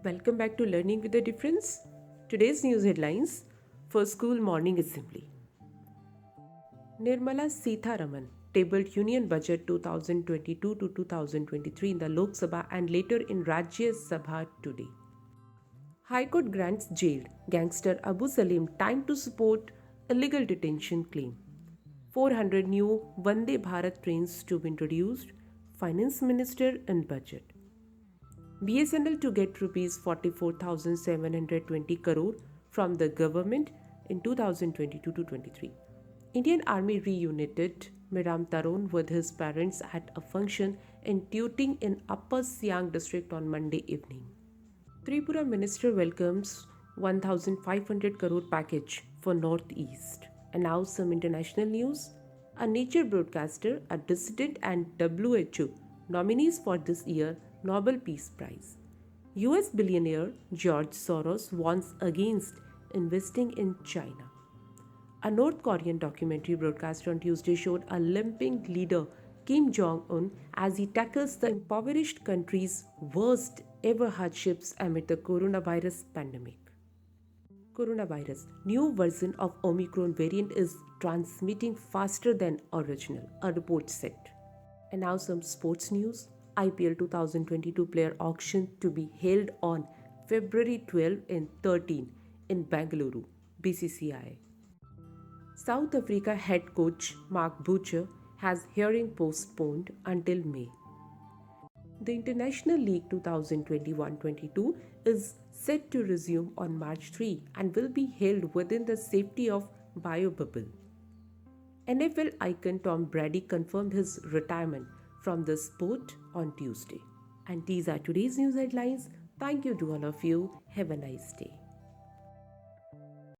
Welcome back to Learning with a Difference. Today's news headlines for school morning assembly. Nirmala Sitharaman tabled Union Budget 2022 to 2023 in the Lok Sabha and later in Rajya Sabha today. High Court grants jailed gangster Abu Salem time to support illegal detention claim. 400 new Vande Bharat trains to be introduced. Finance Minister in budget. BSNL to get rupees 44,720 crore from the government in 2022 to 23. Indian Army reunited Miram Tarun with his parents at a function in Tooting in Upper Siang district on Monday evening. Tripura minister welcomes 1,500 crore package for Northeast. And now some international news. A nature broadcaster, a dissident and WHO nominees for this year Nobel Peace Prize. US billionaire George Soros warns against investing in China. A North Korean documentary broadcast on Tuesday showed a limping leader Kim Jong-un as he tackles the impoverished country's worst ever hardships amid the coronavirus pandemic. Coronavirus. New version of Omicron variant is transmitting faster than original, a report said. And now some sports news. IPL 2022 player auction to be held on February 12 and 13 in Bengaluru, BCCI. South Africa head coach Mark Butcher has hearing postponed until May. The International League 2021-22 is set to resume on March 3 and will be held within the safety of biobubble. NFL icon Tom Brady confirmed his retirement from the sport on Tuesday. And these are today's news headlines. Thank you to all of you. Have a nice day.